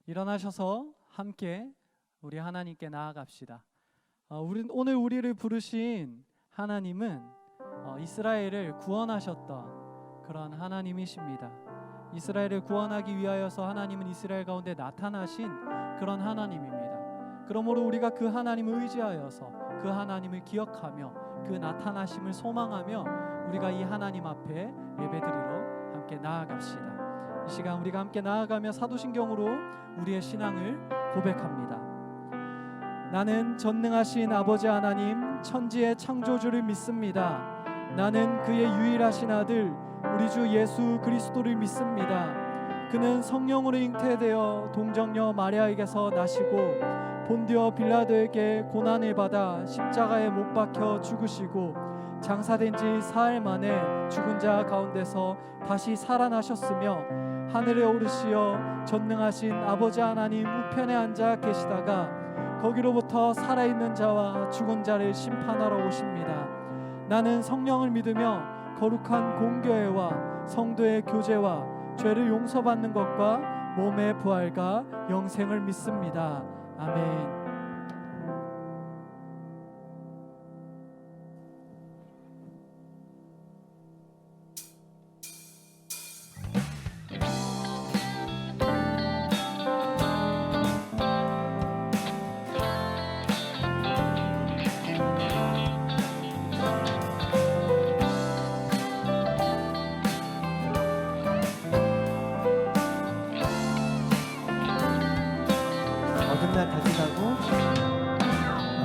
일어나셔서 함께 우리 하나님께 나아갑시다. 오늘 우리를 부르신 하나님은 이스라엘을 구원하셨던 그런 하나님이십니다. 이스라엘을 구원하기 위하여서 하나님은 이스라엘 가운데 나타나신 그런 하나님입니다. 그러므로 우리가 그 하나님을 의지하여서 그 하나님을 기억하며 그 나타나심을 소망하며 우리가 이 하나님 앞에 예배드리러 함께 나아갑시다. 이 시간 우리가 함께 나아가며 사도신경으로 우리의 신앙을 고백합니다. 나는 전능하신 아버지 하나님 천지의 창조주를 믿습니다. 나는 그의 유일하신 아들 우리 주 예수 그리스도를 믿습니다. 그는 성령으로 잉태되어 동정녀 마리아에게서 나시고 본디오 빌라도에게 고난을 받아 십자가에 못 박혀 죽으시고 장사된 지 사흘 만에 죽은 자 가운데서 다시 살아나셨으며 하늘에 오르시어 전능하신 아버지 하나님 우편에 앉아 계시다가 거기로부터 살아있는 자와 죽은 자를 심판하러 오십니다. 나는 성령을 믿으며 거룩한 공교회와 성도의 교제와 죄를 용서받는 것과 몸의 부활과 영생을 믿습니다. 아멘.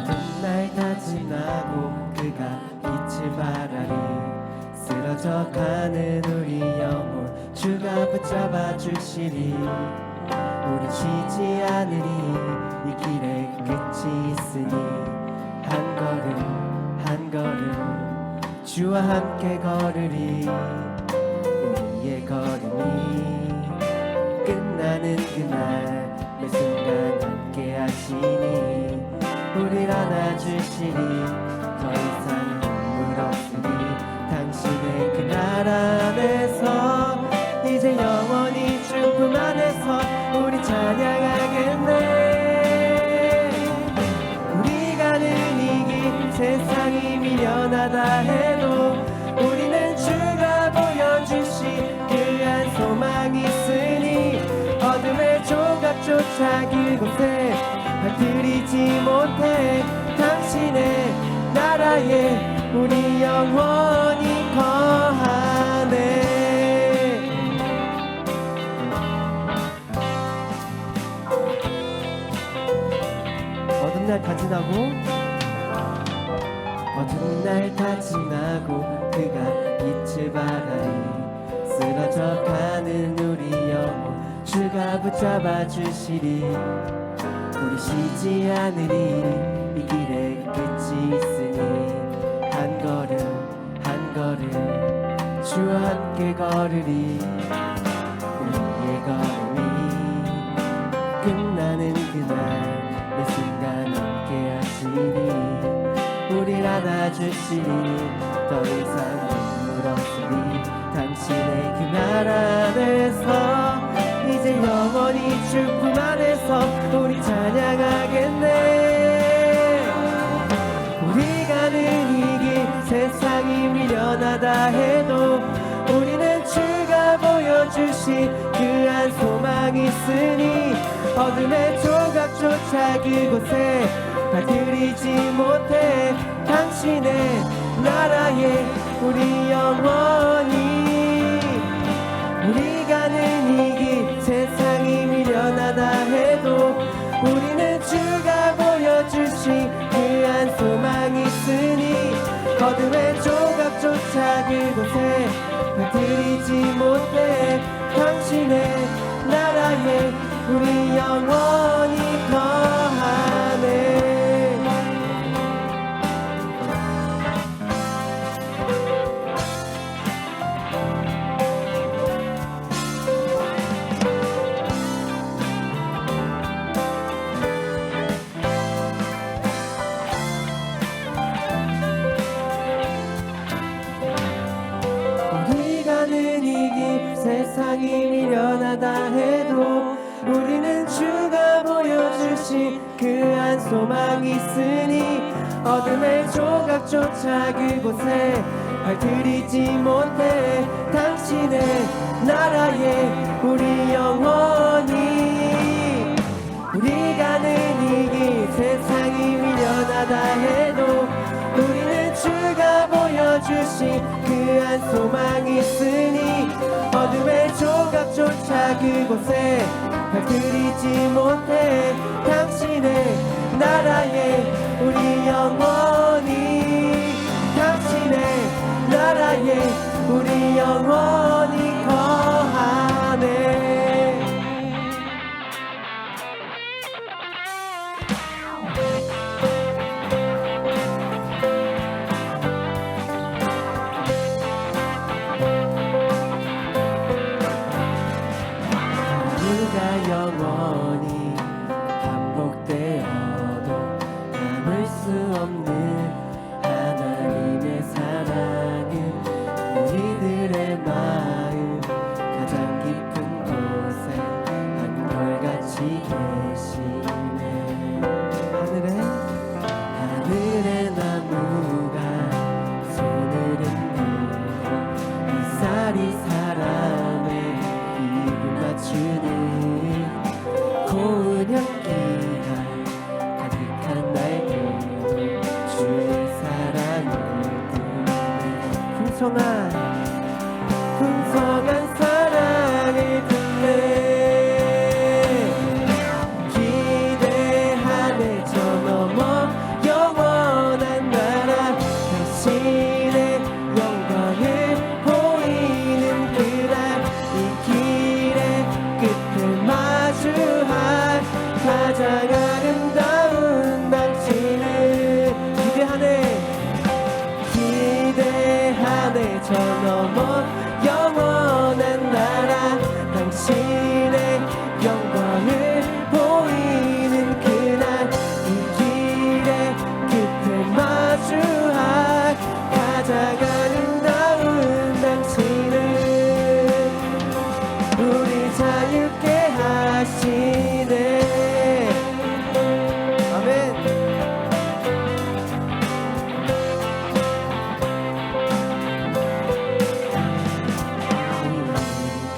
어둠날 다 지나고 그가 빛을 발하리 쓰러져가는 우리 영혼 주가 붙잡아 주시리 우리 쉬지 않으리 이 길에 끝이 있으니 한 걸음 한 걸음 주와 함께 걸으리 우리의 걸음이 끝나는 그날 매 순간 함께 하시니 우릴 안아주시니 더 이상 눈물 없으니 당신의 그날 안에서 이제 영원히 주 품 안에서 우리 찬양하겠네 우리 가는 이 길 세상이 미련하다 해도 우리는 주가 보여주신 그한 소망이 있으니 어둠의 조각조차 그곳에 발들이지 못해 당신의 나라에 우리 영원히 거하네 어두운 날 다 지나고 어두운 날 다 지나고 그가 빛을 발하리 쓰러져가는 우리 영혼 주가 붙잡아 주시리 우리 쉬지 않으리 이 길에 끝이 있으니 한 걸음 한 걸음 주와 함께 걸으리 우리의 걸음이 끝나는 그날 매 순간 함께 하시니 우릴 안아주시니 더 이상 눈물 없으니 당신의 그날 안에서 이제 영원히 주 품 안에서 우리 찬양하겠네 우리 가는 이 길 세상이 미련하다 해도 우리는 주가 보여주신 그한 소망이 있으니 어둠의 조각조차 그곳에 발들이지 못해 당신의 나라에 우리 영원히 우리 가는 이 길 세상이 미련하다 해도 우리는 주가 보여주신 그한 소망이 있으니 어둠의 조각조차 그곳에 발들이지 못해 당신의 나라에 우리 영원히 거하네 세상이 미련하다 해도 우리는 주가 보여주신 그 한 소망이 있으니 어둠의 조각조차 그곳에 발들이지 못해 당신의 나라에 우리 영원히 우리가 아는 이길 세상이 미련하다 해도 우리는 주가 보여주신 그 한 소망이 있으니 어둠의 조각조차 그곳에 발들이지 못해 당신의 나라에 우리 영원히 당신의 나라에 우리 영원히 거하네. 하루가 영원히 반복되어도 담을 수 없는 하나님의 사랑은 우리들의 마음 가장 깊은 곳에 한결같이 계시네. 하늘의 나무가 손을 흔들고 이살이 사람의 입을 맞추는 고운 향기가 가득한 날개로 주의 사랑을 듣네. 풍성한 사랑을 듣네. 기대하네 저 넘어 영원한 나라 당신의 영광을 보이는 그날 이 길의 끝을 마주할 가장 아름다운 당신을 기대하네 저 넘어 영원한 나라 당신의 영광을 보이는 그날 이 길의 끝을 마주할 가장 아름다운 당신을 우리 자유케 하시네. 아멘.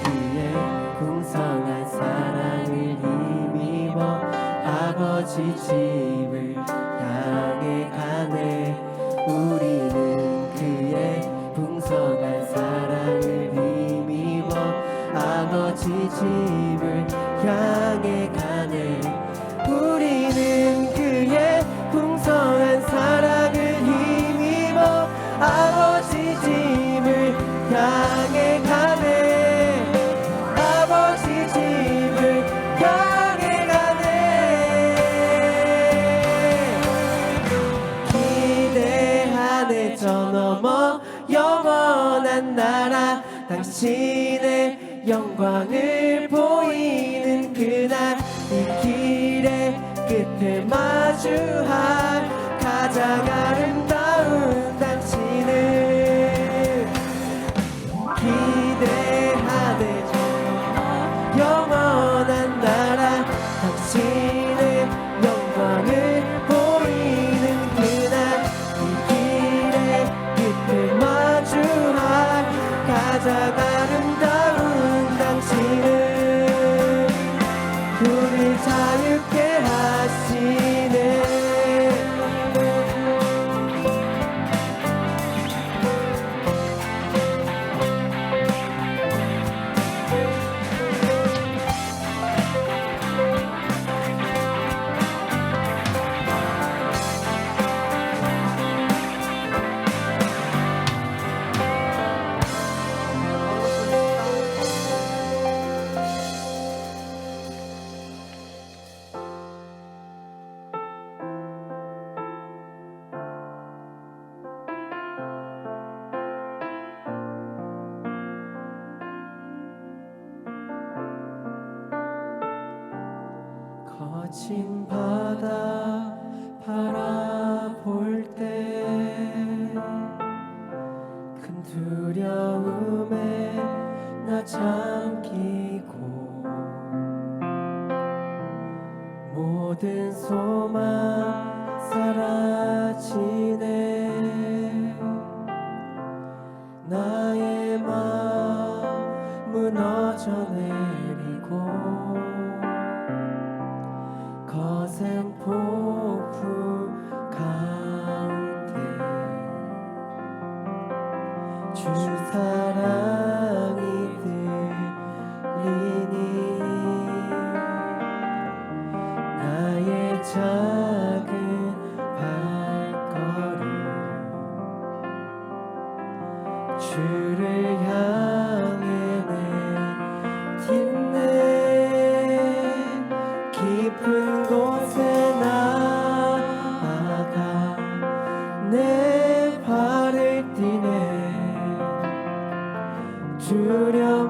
그의 풍성한 사랑을 힘입어 아버지 집을 향해 가네. 우리는 그의 풍성한 사랑을 힘입어 아버지 집을 향해 가네. 우리는 그의 풍성한 사랑을 힘입어 아버지 집을 향해 가네. 아버지 집을 향해 가네. 기대하네 저 넘어 영원한 나라 당신의 영광을 보이는 그날 이 길의 끝을 마주할 가장 아름다운 당신을 기대하네 영원한 나라 당신의 영광을 보이는 그날 이 길의 끝을 마주할 가장 아름다운 당신을 우리 자유케 하시네. 거친 바다 바라볼 때 큰 두려움에 나 잠기고 모든 소망 사라지네. 나의 마음 무너져 내리고 거센 폭풍 가운데 주 사랑이 들리니 나의 작은 발걸음 주를 향해 내딛네. 깊은 곳에 나아가 내 발을 띠네. 두려움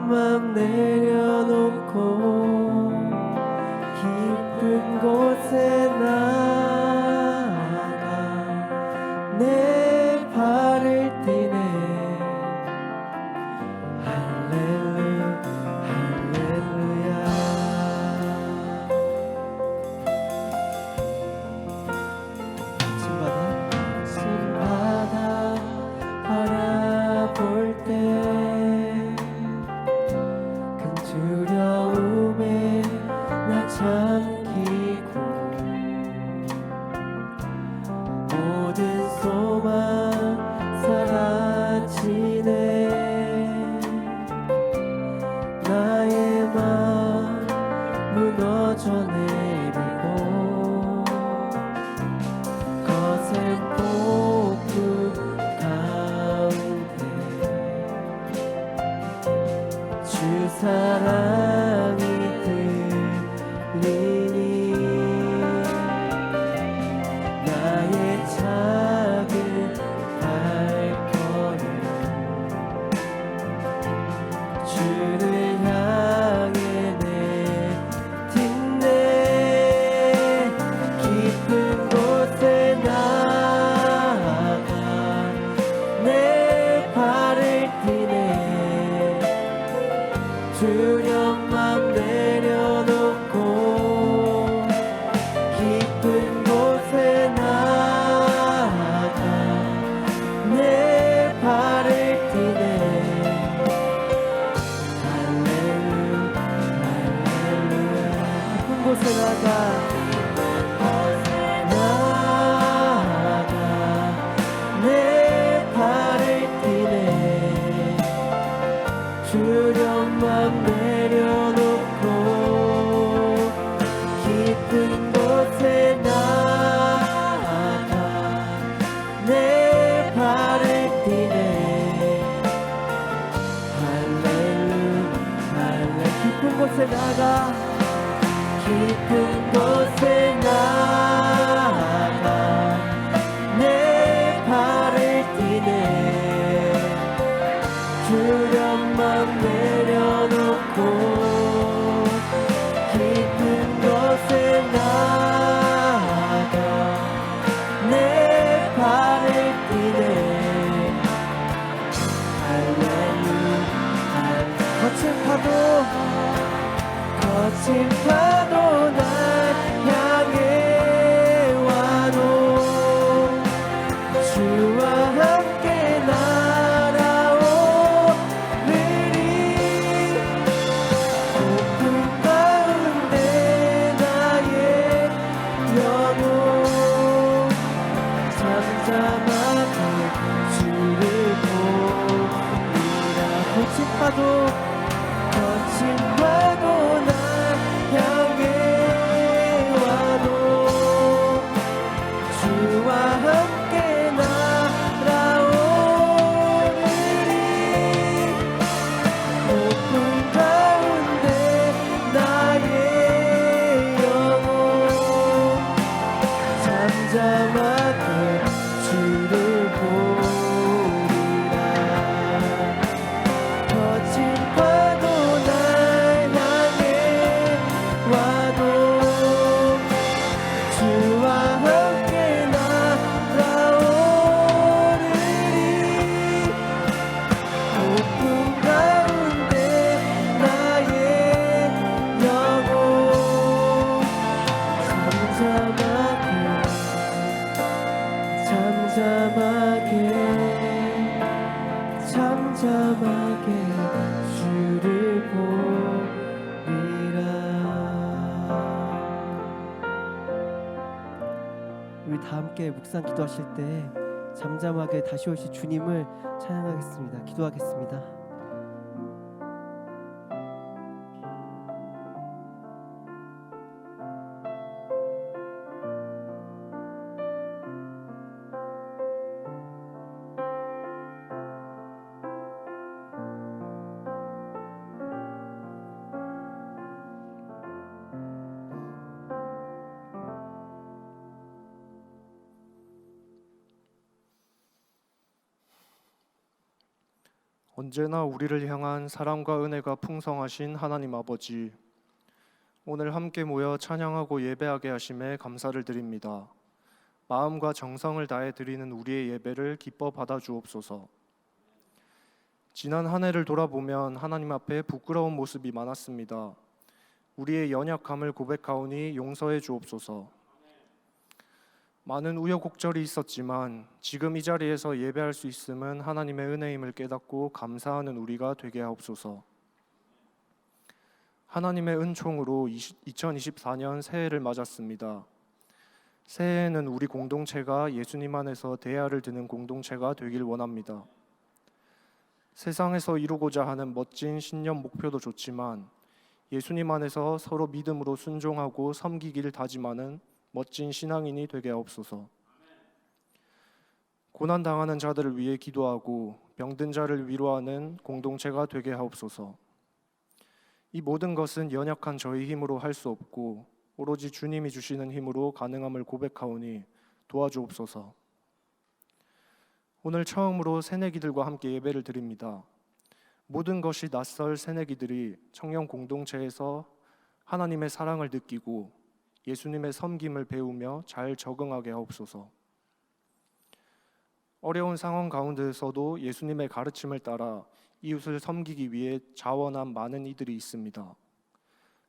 내려놓고 깊은 곳에 나아가 내 발을 띠네. 할렐루야. 신바다 바라볼 때 큰 두려움에 나 잠기고 모든 소망 사라지네. 나의 마음 무너져 내리고 거센 폭풍 가운데 주 사랑이 들리니 나의 작은 발걸음 주를 향해 내딛네. 깊은 곳에 나아가 내 발을 띠네. 두려움 내려놓고 깊은 곳에 나아가 내 발을 띠네. 할렐루야. 깊은 곳에 나아가 내 발을 띠네. 두려움 내려놓고 깊은 곳에 나아가 내 발을 띠네. 할렐루야. 깊은 곳에 나아가 깊은 곳에 나아가 내 발을 띠네. 두려움 내려놓고 깊은 곳에 나아가 내 발을 띠네. 할렐루야. 거친 파도 날 향해 와도 주와 함께 날아오르리. 폭풍 가운데 나의 영혼 잠잠하게 주를 보리라. 거친 파도 날 향해 우리 다 함께 묵상 기도하실 때 잠잠하게 다시 오실 주님을 찬양하겠습니다. 기도하겠습니다. 언제나 우리를 향한 사랑과 은혜가 풍성하신 하나님 아버지, 오늘 함께 모여 찬양하고 예배하게 하심에 감사를 드립니다. 마음과 정성을 다해 드리는 우리의 예배를 기뻐 받아 주옵소서. 지난 한 해를 돌아보면 하나님 앞에 부끄러운 모습이 많았습니다. 우리의 연약함을 고백하오니 용서해 주옵소서. 많은 우여곡절이 있었지만 지금 이 자리에서 예배할 수 있음은 하나님의 은혜임을 깨닫고 감사하는 우리가 되게 하옵소서. 하나님의 은총으로 2024년 새해를 맞았습니다. 새해에는 우리 공동체가 예수님 안에서 대야를 드는 공동체가 되길 원합니다. 세상에서 이루고자 하는 멋진 신년 목표도 좋지만 예수님 안에서 서로 믿음으로 순종하고 섬기기를 다짐하는 멋진 신앙인이 되게 하옵소서. 고난당하는 자들을 위해 기도하고 병든 자를 위로하는 공동체가 되게 하옵소서. 이 모든 것은 연약한 저희 힘으로 할 수 없고 오로지 주님이 주시는 힘으로 가능함을 고백하오니 도와주옵소서. 오늘 처음으로 새내기들과 함께 예배를 드립니다. 모든 것이 낯설 새내기들이 청년 공동체에서 하나님의 사랑을 느끼고 예수님의 섬김을 배우며 잘 적응하게 하옵소서. 어려운 상황 가운데서도 예수님의 가르침을 따라 이웃을 섬기기 위해 자원한 많은 이들이 있습니다.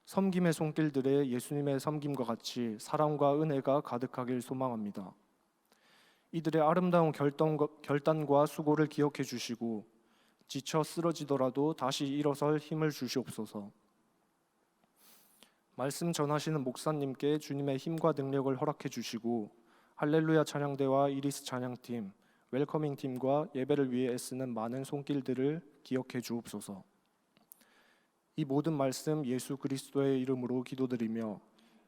섬김의 손길들에 예수님의 섬김과 같이 사랑과 은혜가 가득하길 소망합니다. 이들의 아름다운 결단과 수고를 기억해 주시고 지쳐 쓰러지더라도 다시 일어설 힘을 주시옵소서. 말씀 전하시는 목사님께 주님의 힘과 능력을 허락해 주시고 할렐루야 찬양대와 이리스 찬양팀, 웰커밍 팀과 예배를 위해 애쓰는 많은 손길들을 기억해 주옵소서. 이 모든 말씀 예수 그리스도의 이름으로 기도드리며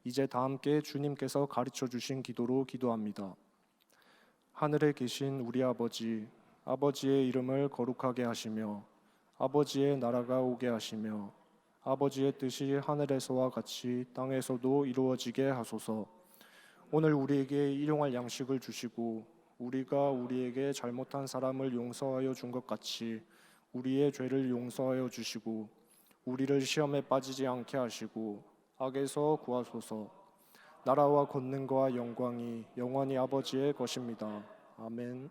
이제 다 함께 주님께서 가르쳐 주신 기도로 기도합니다. 하늘에 계신 우리 아버지, 아버지의 이름을 거룩하게 하시며 아버지의 나라가 오게 하시며 아버지의 뜻이 하늘에서와 같이 땅에서도 이루어지게 하소서. 오늘 우리에게 일용할 양식을 주시고 우리가 우리에게 잘못한 사람을 용서하여 준 것 같이 우리의 죄를 용서하여 주시고 우리를 시험에 빠지지 않게 하시고 악에서 구하소서. 나라와 권능과 영광이 영원히 아버지의 것입니다. 아멘.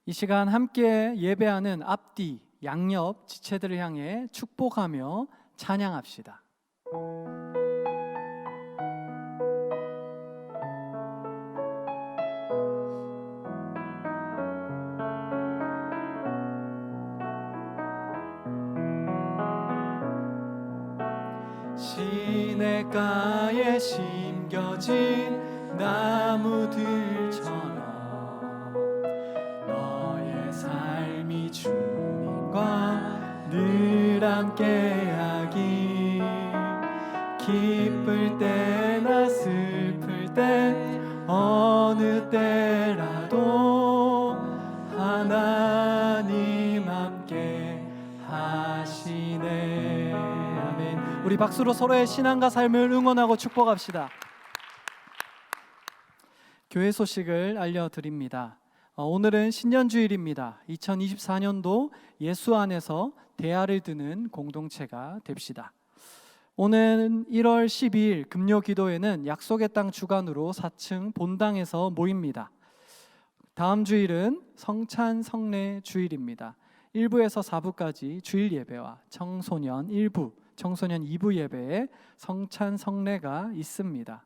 이 시간 함께 예배하는 앞뒤, 양옆 지체들을 향해 축복하며 찬양합시다. 시냇가에 심겨진 나무들처럼 너의 삶이 주님과 늘 함께하기, 기쁠 때나 슬플 때 어느 때라도 하나님 함께 하시네. 아멘. 우리 박수로 서로의 신앙과 삶을 응원하고 축복합시다. 교회 소식을 알려드립니다. 오늘은 신년주일입니다. 2024년도 예수 안에서 대야를 드는 공동체가 됩시다. 오늘 1월 12일 금요 기도회는 약속의 땅 주간으로 4층 본당에서 모입니다. 다음 주일은 성찬 성례 주일입니다. 1부에서 4부까지 주일 예배와 청소년 1부, 청소년 2부 예배에 성찬 성례가 있습니다.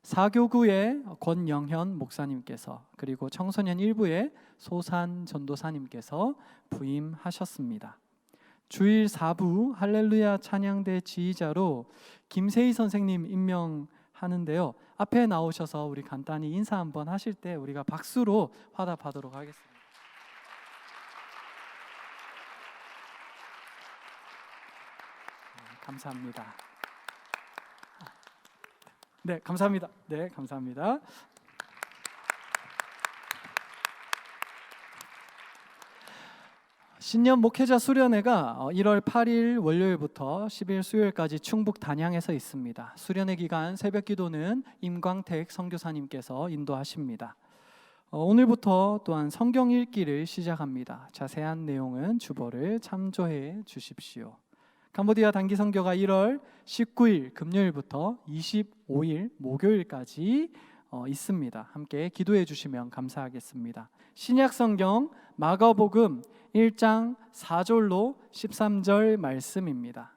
사교구의 권영현 목사님께서 그리고 청소년 1부의 소산 전도사님께서 부임하셨습니다. 주일 4부 할렐루야 찬양대 지휘자로 김세희 선생님 임명하는데요. 앞에 나오셔서 우리 간단히 인사 한번 하실 때 우리가 박수로 화답하도록 하겠습니다. 감사합니다. 네, 감사합니다. 네, 감사합니다. 신년 목회자 수련회가 1월 8일 월요일부터 10일 수요일까지 충북 단양에서 있습니다. 수련회 기간 새벽 기도는 임광택 선교사님께서 인도하십니다. 오늘부터 또한 성경 읽기를 시작합니다. 자세한 내용은 주보를 참조해 주십시오. 캄보디아 단기 선교가 1월 19일 금요일부터 25일 목요일까지 있습니다. 함께 기도해 주시면 감사하겠습니다. 신약 성경 마가복음 1장 4절로 13절 말씀입니다.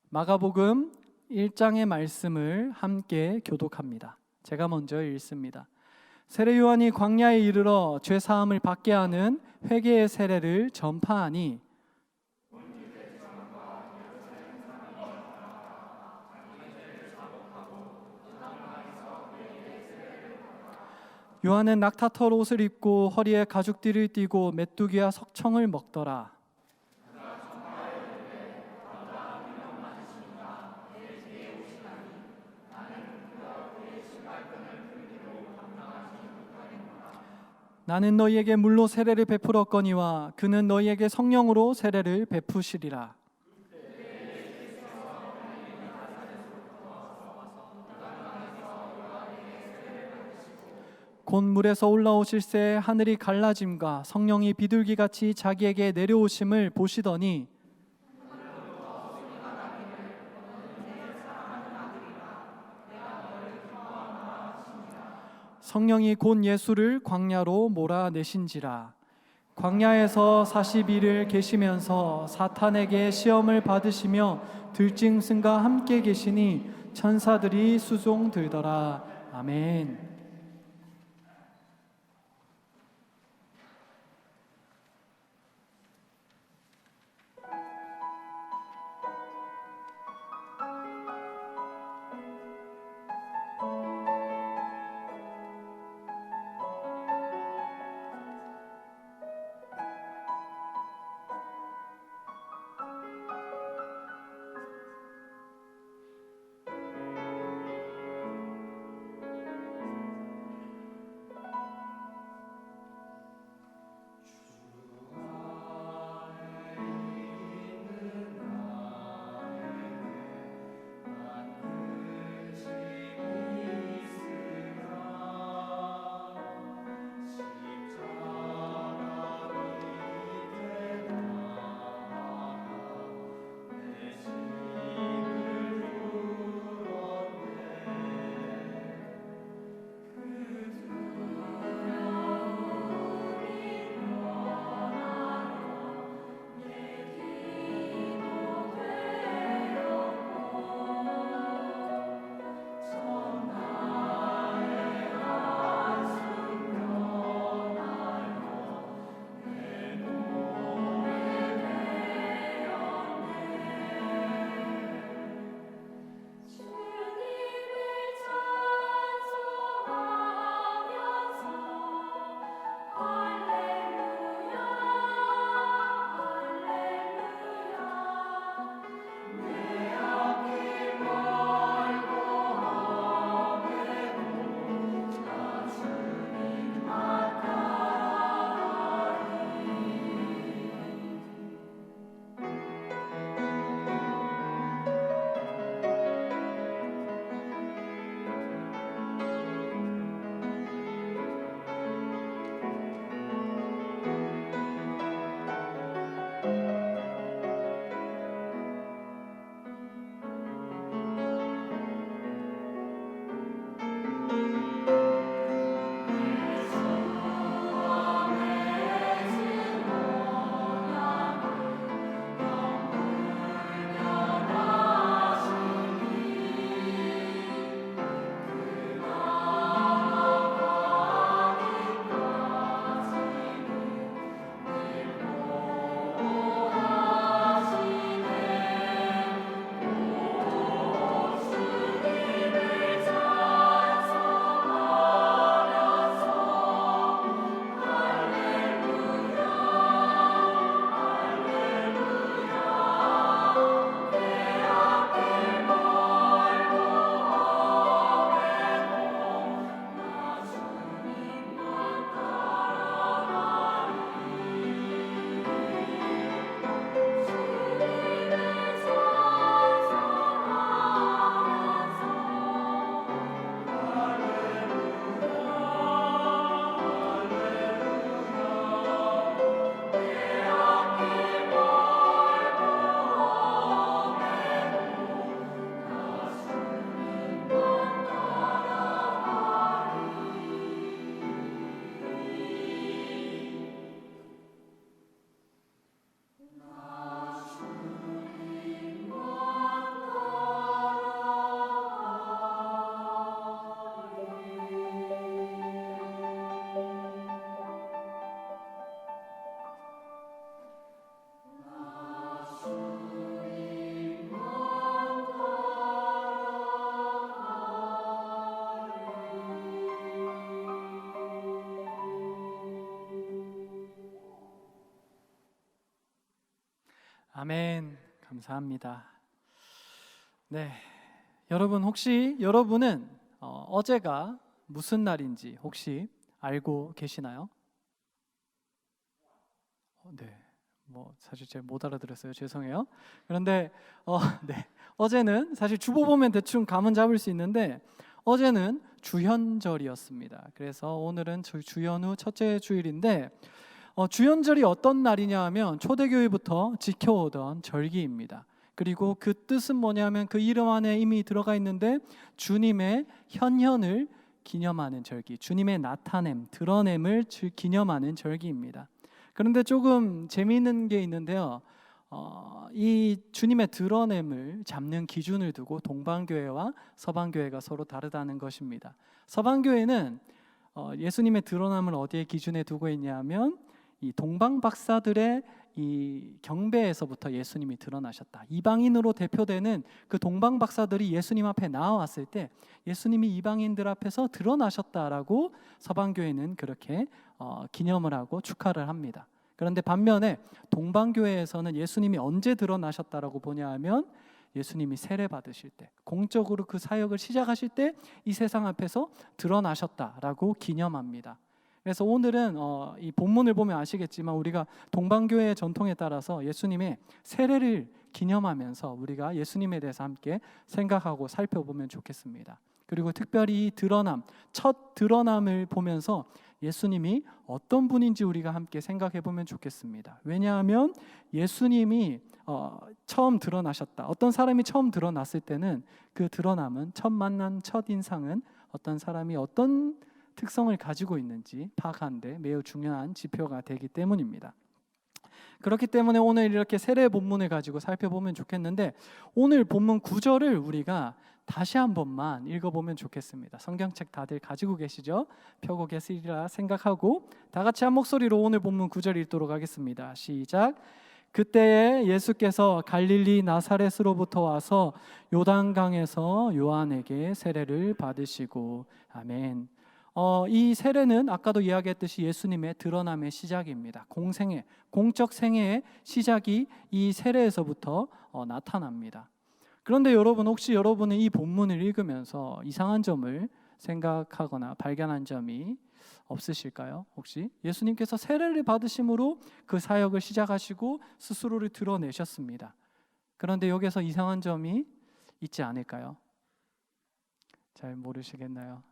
마가복음 1장의 말씀을 함께 교독합니다. 제가 먼저 읽습니다. 세례 요한이 광야에 이르러 죄 사함을 받게 하는 회개의 세례를 전파하니 요한은 낙타털 옷을 입고 허리에 가죽띠를 띠고 메뚜기와 석청을 먹더라. 나는 너희에게 물로 세례를 베풀었거니와 그는 너희에게 성령으로 세례를 베푸시리라. 곧 물에서 올라오실새 하늘이 갈라짐과 성령이 비둘기같이 자기에게 내려오심을 보시더니 성령이 곧 예수를 광야로 몰아내신지라. 광야에서 40일을 계시면서 사탄에게 시험을 받으시며 들짐승과 함께 계시니 천사들이 수종 들더라. 아멘. 아멘. 감사합니다. 네, 여러분 혹시 여러분은 어제가 무슨 날인지 혹시 알고 계시나요? 네, 뭐 사실 제가 못 알아들었어요. 죄송해요. 그런데 네, 어제는 사실 주보 보면 대충 감은 잡을 수 있는데 어제는 주현절이었습니다. 그래서 오늘은 주연후 첫째 주일인데 주현절이 어떤 날이냐 하면 초대교회부터 지켜오던 절기입니다. 그리고 그 뜻은 뭐냐면 그 이름 안에 이미 들어가 있는데 주님의 현현을 기념하는 절기, 주님의 나타냄, 드러냄을 기념하는 절기입니다. 그런데 조금 재미있는 게 있는데요. 이 주님의 드러냄을 잡는 기준을 두고 동방교회와 서방교회가 서로 다르다는 것입니다. 서방교회는 예수님의 드러남을 어디에 기준에 두고 있냐면 이 동방 박사들의 이 경배에서부터 예수님이 드러나셨다. 이방인으로 대표되는 그 동방 박사들이 예수님 앞에 나와왔을 때 예수님이 이방인들 앞에서 드러나셨다라고 서방교회는 그렇게 기념을 하고 축하를 합니다. 그런데 반면에 동방교회에서는 예수님이 언제 드러나셨다라고 보냐 하면 예수님이 세례 받으실 때, 공적으로 그 사역을 시작하실 때 이 세상 앞에서 드러나셨다라고 기념합니다. 그래서 오늘은 이 본문을 보면 아시겠지만 우리가 동방교회의 전통에 따라서 예수님의 세례를 기념하면서 우리가 예수님에 대해서 함께 생각하고 살펴보면 좋겠습니다. 그리고 특별히 이 드러남, 첫 드러남을 보면서 예수님이 어떤 분인지 우리가 함께 생각해 보면 좋겠습니다. 왜냐하면 예수님이 처음 드러나셨다. 어떤 사람이 처음 드러났을 때는 그 드러남은 첫 만난 첫 인상은 어떤 사람이 어떤 특성을 가지고 있는지 파악하는 데 매우 중요한 지표가 되기 때문입니다. 그렇기 때문에 오늘 이렇게 세례 본문을 가지고 살펴보면 좋겠는데 오늘 본문 9절을 우리가 다시 한 번만 읽어보면 좋겠습니다. 성경책 다들 가지고 계시죠? 펴고 계시리라 생각하고 다 같이 한 목소리로 오늘 본문 9절 읽도록 하겠습니다. 시작. 그때에 예수께서 갈릴리 나사렛으로부터 와서 요단강에서 요한에게 세례를 받으시고 아멘. 이 세례는 아까도 이야기했듯이 예수님의 드러남의 시작입니다. 공생애, 공적 생애의 시작이 이 세례에서부터 나타납니다. 그런데 여러분 혹시 여러분은 이 본문을 읽으면서 이상한 점을 생각하거나 발견한 점이 없으실까요? 혹시 예수님께서 세례를 받으심으로 그 사역을 시작하시고 스스로를 드러내셨습니다. 그런데 여기서 이상한 점이 있지 않을까요? 잘 모르시겠나요?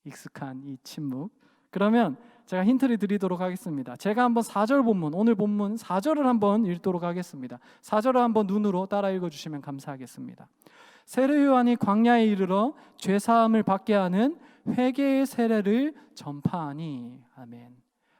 익숙한 이 침묵. 그러면 제가 힌트를 드리도록 하겠습니다. 제가 한번 4절 본문, 오늘 본문 4절을 한번 읽도록 하겠습니다. 4절을 한번 눈으로 따라 읽어주시면 감사하겠습니다. 세례 요한이 광야에 이르러 죄 사함을 받게 하는 회개의 세례를 전파하니 아멘.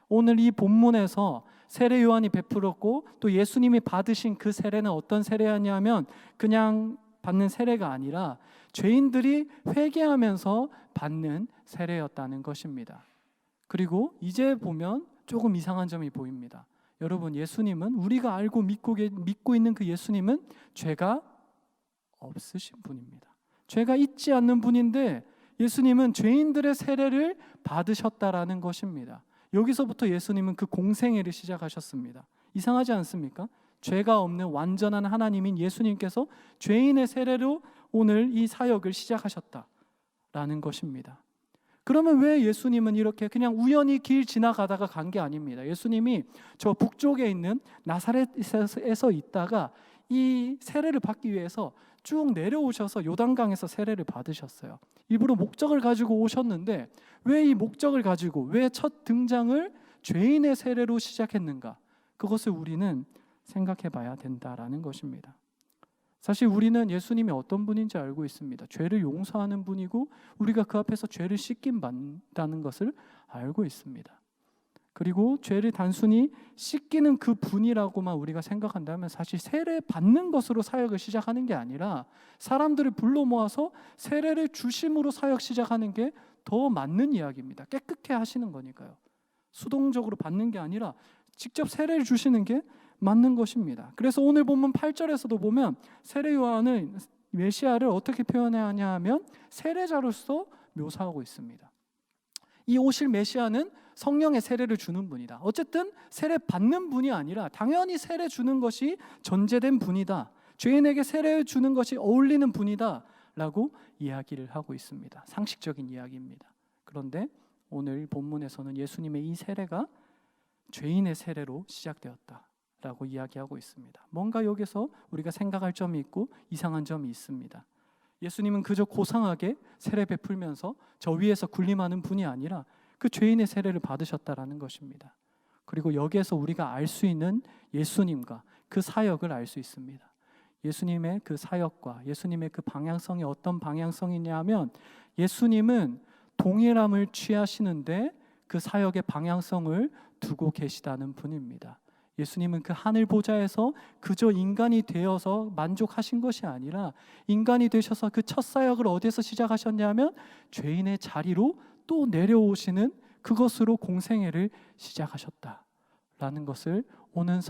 오늘 이 본문에서 세례 요한이 베풀었고 또 예수님이 받으신 그 세례는 어떤 세례였냐면 그냥 받는 세례가 아니라 죄인들이 회개하면서 받는 세례였다는 것입니다. 그리고 이제 보면 조금 이상한 점이 보입니다. 여러분, 예수님은 우리가 알고 믿고 있는 그 예수님은 죄가 없으신 분입니다. 죄가 있지 않는 분인데 예수님은 죄인들의 세례를 받으셨다라는 것입니다. 여기서부터 예수님은 그 공생애를 시작하셨습니다. 이상하지 않습니까? 죄가 없는 완전한 하나님인 예수님께서 죄인의 세례로 오늘 이 사역을 시작하셨다라는 것입니다. 그러면 왜 예수님은 이렇게 그냥 우연히 길 지나가다가 간 게 아닙니다. 예수님이 저 북쪽에 있는 나사렛에서 있다가 이 세례를 받기 위해서 쭉 내려오셔서 요단강에서 세례를 받으셨어요. 일부러 목적을 가지고 오셨는데 왜 이 목적을 가지고 왜 첫 등장을 죄인의 세례로 시작했는가? 그것을 우리는 생각해 봐야 된다라는 것입니다. 사실 우리는 예수님이 어떤 분인지 알고 있습니다. 죄를 용서하는 분이고 우리가 그 앞에서 죄를 씻김 받는다는 것을 알고 있습니다. 그리고 죄를 단순히 씻기는 그 분이라고만 우리가 생각한다면 사실 세례 받는 것으로 사역을 시작하는 게 아니라 사람들을 불러 모아서 세례를 주심으로 사역 시작하는 게 더 맞는 이야기입니다. 깨끗게 하시는 거니까요. 수동적으로 받는 게 아니라 직접 세례를 주시는 게 맞는 것입니다. 그래서 오늘 본문 8절에서도 보면 세례 요한은 메시아를 어떻게 표현해야 하냐 하면 세례자로서 묘사하고 있습니다. 이 오실 메시아는 성령의 세례를 주는 분이다. 어쨌든 세례 받는 분이 아니라 당연히 세례 주는 것이 전제된 분이다. 죄인에게 세례 주는 것이 어울리는 분이다 라고 이야기를 하고 있습니다. 상식적인 이야기입니다. 그런데 오늘 본문에서는 예수님의 이 세례가 죄인의 세례로 시작되었다 라고 이야기하고 있습니다. 뭔가 여기서 우리가 생각할 점이 있고 이상한 점이 있습니다. 예수님은 그저 고상하게 세례 베풀면서 저 위에서 군림하는 분이 아니라 그 죄인의 세례를 받으셨다라는 것입니다. 그리고 여기에서 우리가 알 수 있는 예수님과 그 사역을 알 수 있습니다. 예수님의 그 사역과 예수님의 그 방향성이 어떤 방향성이냐면 예수님은 동일함을 취하시는데 그 사역의 방향성을 두고 계시다는 분입니다. 예수님은 그 하늘 보좌에서 그저 인간이 되어서 만족하신 것이 아니라 인간이 되셔서 그 첫 사역을 어디에서 시작하셨냐면 죄인의 자리로 또 내려오시는 그것으로 공생애를 시작하셨다라는 것을 오늘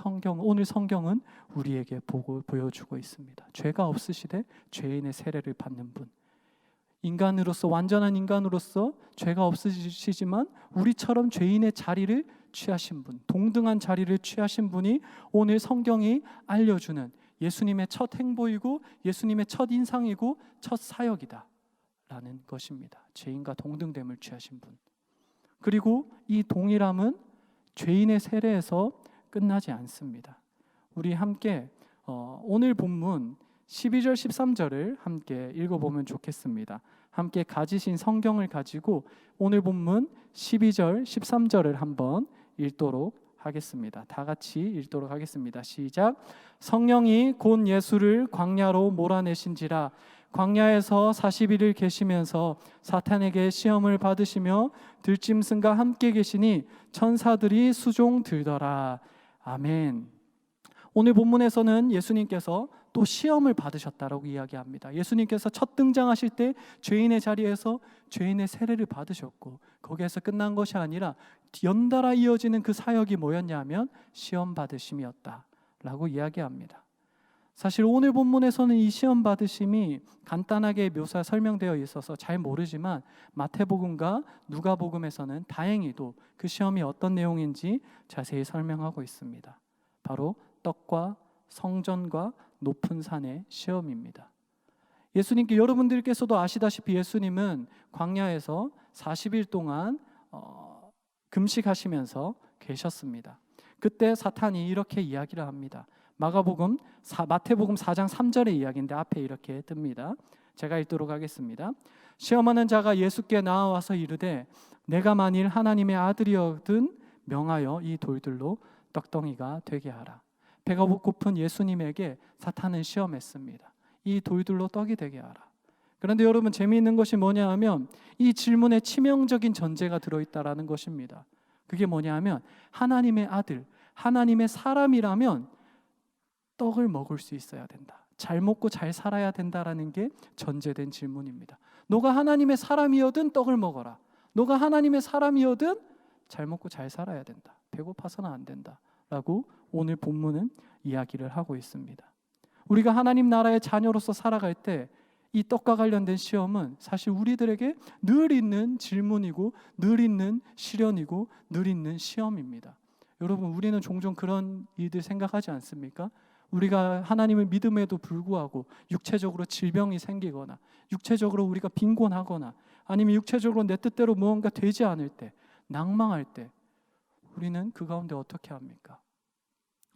성경은 우리에게 보여주고 있습니다. 죄가 없으시되 죄인의 세례를 받는 분, 인간으로서 완전한 인간으로서 죄가 없으시지만 우리처럼 죄인의 자리를 취하신 분, 동등한 자리를 취하신 분이 오늘 성경이 알려주는 예수님의 첫 행보이고 예수님의 첫 인상이고 첫 사역이다 라는 것입니다. 죄인과 동등됨을 취하신 분. 그리고 이 동일함은 죄인의 세례에서 끝나지 않습니다. 우리 함께 오늘 본문 12절 13절을 함께 읽어보면 좋겠습니다. 함께 가지신 성경을 가지고 오늘 본문 12절 13절을 한번 읽도록 하겠습니다. 다 같이 읽도록 하겠습니다. 시작. 성령이 곧 예수를 광야로 몰아내신지라 광야에서 40일을 계시면서 사탄에게 시험을 받으시며 들짐승과 함께 계시니 천사들이 수종 들더라. 아멘. 오늘 본문에서는 예수님께서 또 시험을 받으셨다라고 이야기합니다. 예수님께서 첫 등장하실 때 죄인의 자리에서 죄인의 세례를 받으셨고 거기에서 끝난 것이 아니라 연달아 이어지는 그 사역이 뭐였냐면 시험 받으심이었다라고 이야기합니다. 사실 오늘 본문에서는 이 시험 받으심이 간단하게 설명되어 있어서 잘 모르지만 마태복음과 누가복음에서는 다행히도 그 시험이 어떤 내용인지 자세히 설명하고 있습니다. 바로 떡과 성전과 높은 산의 시험입니다. 예수님께 여러분들께서도 아시다시피 예수님은 광야에서 40일 동안 금식하시면서 계셨습니다. 그때 사탄이 이렇게 이야기를 합니다. 마태복음 4장 3절의 이야기인데 앞에 이렇게 뜹니다. 제가 읽도록 하겠습니다. 시험하는 자가 예수께 나와서 이르되 내가 만일 하나님의 아들이거든 명하여 이 돌들로 떡덩이가 되게 하라. 배가 고픈 예수님에게 사탄은 시험했습니다. 이 돌들로 떡이 되게 하라. 그런데 여러분 재미있는 것이 뭐냐 하면 이 질문에 치명적인 전제가 들어있다라는 것입니다. 그게 뭐냐 하면 하나님의 아들, 하나님의 사람이라면 떡을 먹을 수 있어야 된다. 잘 먹고 잘 살아야 된다라는 게 전제된 질문입니다. 너가 하나님의 사람이어든 떡을 먹어라. 너가 하나님의 사람이어든 잘 먹고 잘 살아야 된다. 배고파서는 안 된다. 라고 오늘 본문은 이야기를 하고 있습니다. 우리가 하나님 나라의 자녀로서 살아갈 때 이 떡과 관련된 시험은 사실 우리들에게 늘 있는 질문이고 늘 있는 시련이고 늘 있는 시험입니다. 여러분 우리는 종종 그런 일들 생각하지 않습니까? 우리가 하나님을 믿음에도 불구하고 육체적으로 질병이 생기거나 육체적으로 우리가 빈곤하거나 아니면 육체적으로 내 뜻대로 무언가 되지 않을 때 낭망할 때 우리는 그 가운데 어떻게 합니까?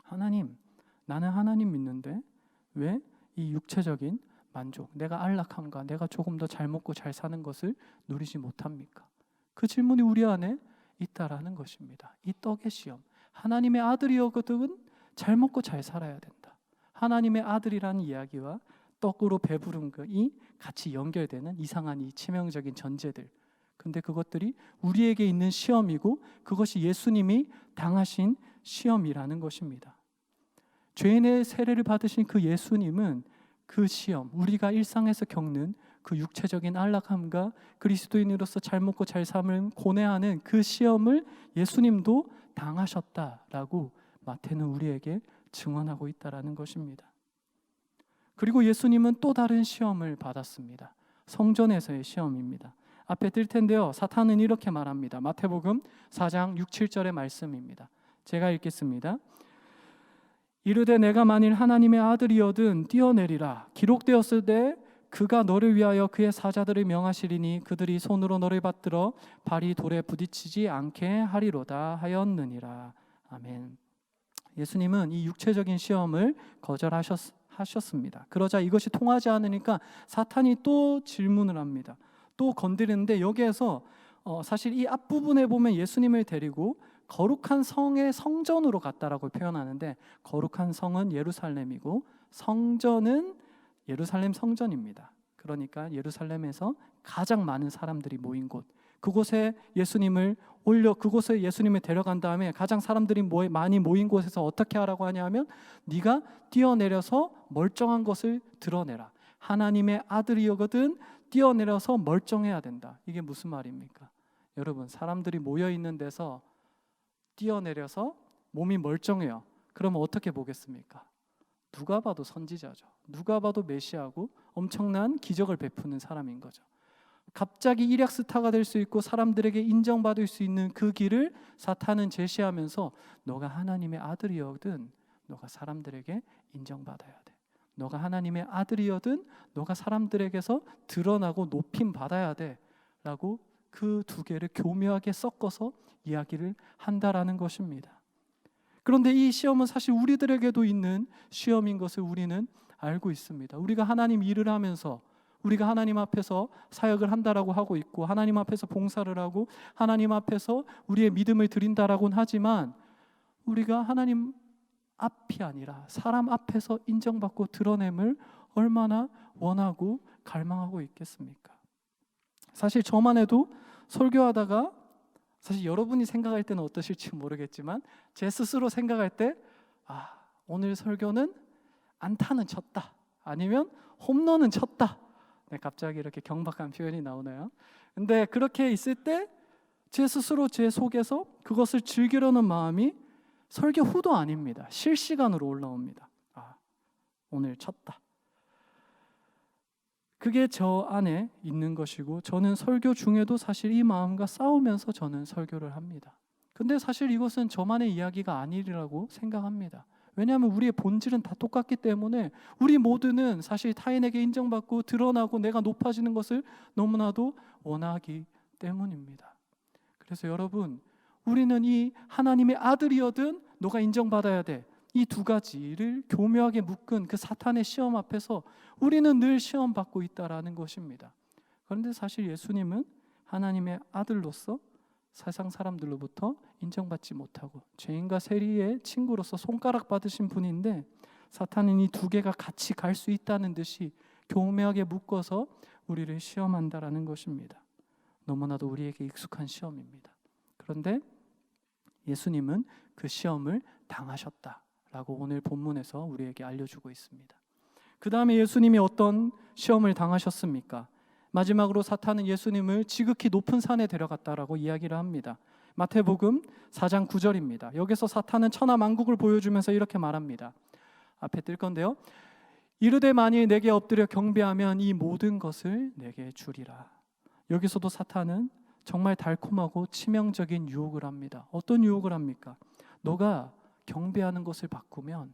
하나님, 나는 하나님 믿는데 왜 이 육체적인 만족, 내가 안락함과 내가 조금 더 잘 먹고 잘 사는 것을 누리지 못합니까? 그 질문이 우리 안에 있다라는 것입니다. 이 떡의 시험, 하나님의 아들이거든 잘 먹고 잘 살아야 된다. 하나님의 아들이라는 이야기와 떡으로 배부른 것이 같이 연결되는 이상한 이 치명적인 전제들. 근데 그것들이 우리에게 있는 시험이고 그것이 예수님이 당하신 시험이라는 것입니다. 죄인의 세례를 받으신 그 예수님은 그 시험, 우리가 일상에서 겪는 그 육체적인 안락함과 그리스도인으로서 잘 먹고 잘 삶을 고뇌하는 그 시험을 예수님도 당하셨다라고 마태는 우리에게 증언하고 있다라는 것입니다. 그리고 예수님은 또 다른 시험을 받았습니다. 성전에서의 시험입니다. 앞에 뜰 텐데요. 사탄은 이렇게 말합니다. 마태복음 4장 6, 7절의 말씀입니다. 제가 읽겠습니다. 이르되 내가 만일 하나님의 아들이거든 뛰어내리라. 기록되었을 때 그가 너를 위하여 그의 사자들을 명하시리니 그들이 손으로 너를 받들어 발이 돌에 부딪히지 않게 하리로다 하였느니라. 아멘. 예수님은 이 육체적인 시험을 거절하셨습니다. 그러자 이것이 통하지 않으니까 사탄이 또 질문을 합니다. 또 건드리는데 여기에서 사실 이 앞부분에 보면 예수님을 데리고 거룩한 성의 성전으로 갔다라고 표현하는데, 거룩한 성은 예루살렘이고 성전은 예루살렘 성전입니다. 그러니까 예루살렘에서 가장 많은 사람들이 모인 곳, 그곳에 예수님을 데려간 다음에 가장 사람들이 많이 모인 곳에서 어떻게 하라고 하냐면, 네가 뛰어내려서 멀쩡한 것을 드러내라. 하나님의 아들이거든 뛰어내려서 멀쩡해야 된다. 이게 무슨 말입니까? 여러분, 사람들이 모여 있는 데서 뛰어내려서 몸이 멀쩡해요. 그러면 어떻게 보겠습니까? 누가 봐도 선지자죠. 누가 봐도 메시아고 엄청난 기적을 베푸는 사람인 거죠. 갑자기 일약 스타가 될 수 있고 사람들에게 인정받을 수 있는 그 길을 사탄은 제시하면서, 너가 하나님의 아들이거든 너가 사람들에게 인정받아야 돼. 너가 하나님의 아들이거든 너가 사람들에게서 드러나고 높임 받아야 돼 라고 그 두 개를 교묘하게 섞어서 이야기를 한다라는 것입니다. 그런데 이 시험은 사실 우리들에게도 있는 시험인 것을 우리는 알고 있습니다. 우리가 하나님 일을 하면서, 우리가 하나님 앞에서 사역을 한다라고 하고 있고, 하나님 앞에서 봉사를 하고 하나님 앞에서 우리의 믿음을 드린다라고는 하지만, 우리가 하나님 앞이 아니라 사람 앞에서 인정받고 드러냄을 얼마나 원하고 갈망하고 있겠습니까? 사실 저만 해도 설교하다가, 사실 여러분이 생각할 때는 어떠실지 모르겠지만 제 스스로 생각할 때 오늘 설교는 안타는 쳤다, 아니면 홈런은 쳤다. 네, 갑자기 이렇게 경박한 표현이 나오네요. 근데 그렇게 있을 때 제 스스로 제 속에서 그것을 즐기려는 마음이 설교 후도 아닙니다. 실시간으로 올라옵니다. 오늘 쳤다. 그게 저 안에 있는 것이고, 저는 설교 중에도 사실 이 마음과 싸우면서 저는 설교를 합니다. 근데 사실 이것은 저만의 이야기가 아니라고 생각합니다. 왜냐하면 우리의 본질은 다 똑같기 때문에 우리 모두는 사실 타인에게 인정받고 드러나고 내가 높아지는 것을 너무나도 원하기 때문입니다. 그래서 여러분, 우리는 이 하나님의 아들이거든 너가 인정받아야 돼, 이 두 가지를 교묘하게 묶은 그 사탄의 시험 앞에서 우리는 늘 시험받고 있다라는 것입니다. 그런데 사실 예수님은 하나님의 아들로서 세상 사람들로부터 인정받지 못하고 죄인과 세리의 친구로서 손가락 받으신 분인데, 사탄은 이 두 개가 같이 갈 수 있다는 듯이 교묘하게 묶어서 우리를 시험한다라는 것입니다. 너무나도 우리에게 익숙한 시험입니다. 그런데 예수님은 그 시험을 당하셨다라고 오늘 본문에서 우리에게 알려주고 있습니다. 그 다음에 예수님이 어떤 시험을 당하셨습니까? 마지막으로 사탄은 예수님을 지극히 높은 산에 데려갔다라고 이야기를 합니다. 마태복음 4장 9절입니다. 여기서 사탄은 천하만국을 보여주면서 이렇게 말합니다. 앞에 뜰 건데요. 이르되 만일 내게 엎드려 경배하면 이 모든 것을 내게 주리라. 여기서도 사탄은 정말 달콤하고 치명적인 유혹을 합니다. 어떤 유혹을 합니까? 너가 경배하는 것을 바꾸면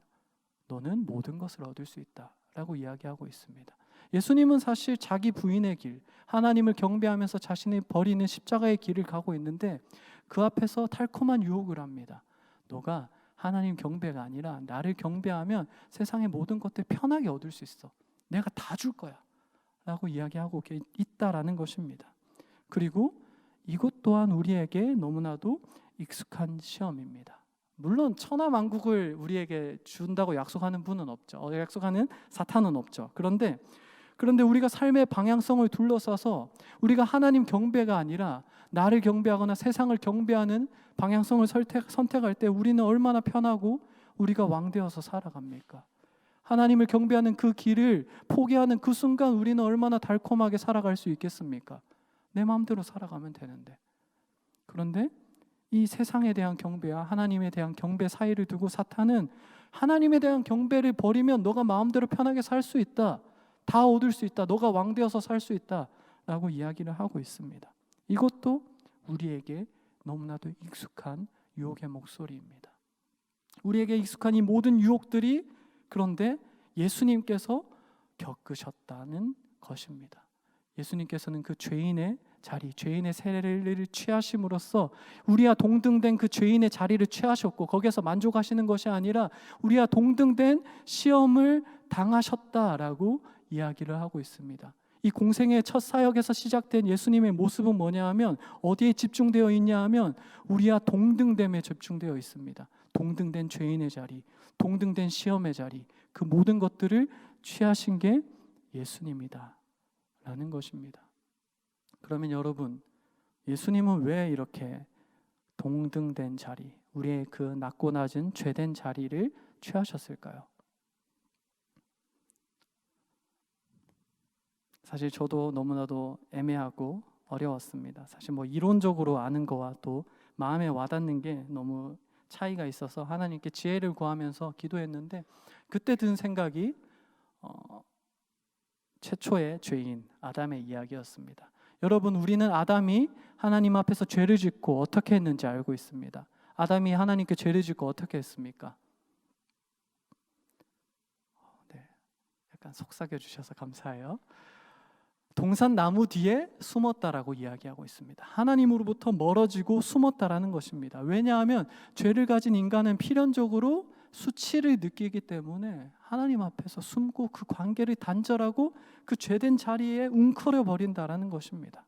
너는 모든 것을 얻을 수 있다라고 이야기하고 있습니다. 예수님은 사실 자기 부인의 길, 하나님을 경배하면서 자신이 버리는 십자가의 길을 가고 있는데, 그 앞에서 달콤한 유혹을 합니다. 너가 하나님 경배가 아니라 나를 경배하면 세상의 모든 것들 편하게 얻을 수 있어. 내가 다 줄 거야 라고 이야기하고 있다라는 것입니다. 그리고 이것 또한 우리에게 너무나도 익숙한 시험입니다. 물론 천하만국을 우리에게 준다고 약속하는 분은 없죠. 약속하는 사탄은 없죠. 그런데 우리가 삶의 방향성을 둘러싸서 우리가 하나님 경배가 아니라 나를 경배하거나 세상을 경배하는 방향성을 선택할 때 우리는 얼마나 편하고 우리가 왕되어서 살아갑니까? 하나님을 경배하는 그 길을 포기하는 그 순간 우리는 얼마나 달콤하게 살아갈 수 있겠습니까? 내 마음대로 살아가면 되는데. 그런데 이 세상에 대한 경배와 하나님에 대한 경배 사이를 두고 사탄은 하나님에 대한 경배를 버리면 너가 마음대로 편하게 살 수 있다, 다 얻을 수 있다, 너가 왕되어서 살 수 있다 라고 이야기를 하고 있습니다. 이것도 우리에게 너무나도 익숙한 유혹의 목소리입니다. 우리에게 익숙한 이 모든 유혹들이 그런데 예수님께서 겪으셨다는 것입니다. 예수님께서는 그 죄인의 자리, 죄인의 세례를 취하심으로써 우리와 동등된 그 죄인의 자리를 취하셨고, 거기에서 만족하시는 것이 아니라 우리와 동등된 시험을 당하셨다라고 이야기를 하고 있습니다. 이 공생의 첫 사역에서 시작된 예수님의 모습은 뭐냐 하면 어디에 집중되어 있냐 하면 우리와 동등됨에 집중되어 있습니다. 동등된 죄인의 자리, 동등된 시험의 자리, 그 모든 것들을 취하신 게 예수님이다 라는 것입니다. 그러면 여러분, 예수님은 왜 이렇게 동등된 자리, 우리의 그 낮고 낮은 죄된 자리를 취하셨을까요? 사실 저도 너무나도 애매하고 어려웠습니다. 사실 뭐 이론적으로 아는 거와 또 마음에 와닿는 게 너무 차이가 있어서 하나님께 지혜를 구하면서 기도했는데, 그때 든 생각이 최초의 죄인 아담의 이야기였습니다. 여러분, 우리는 아담이 하나님 앞에서 죄를 짓고 어떻게 했는지 알고 있습니다. 아담이 하나님께 죄를 짓고 어떻게 했습니까? 네, 약간 속삭여 주셔서 감사해요. 동산 나무 뒤에 숨었다라고 이야기하고 있습니다. 하나님으로부터 멀어지고 숨었다라는 것입니다. 왜냐하면 죄를 가진 인간은 필연적으로 수치를 느끼기 때문에 하나님 앞에서 숨고 그 관계를 단절하고 그 죄된 자리에 웅크려 버린다라는 것입니다.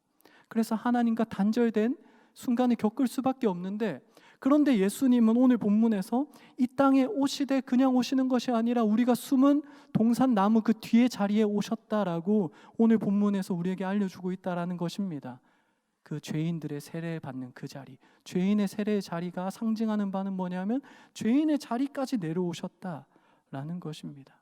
그래서 하나님과 단절된 순간을 겪을 수밖에 없는데, 그런데 예수님은 오늘 본문에서 이 땅에 오시되 그냥 오시는 것이 아니라 우리가 숨은 동산 나무 그 뒤에 자리에 오셨다라고 오늘 본문에서 우리에게 알려주고 있다라는 것입니다. 그 죄인들의 세례를 받는 그 자리, 죄인의 세례의 자리가 상징하는 바는 뭐냐면 죄인의 자리까지 내려오셨다라는 것입니다.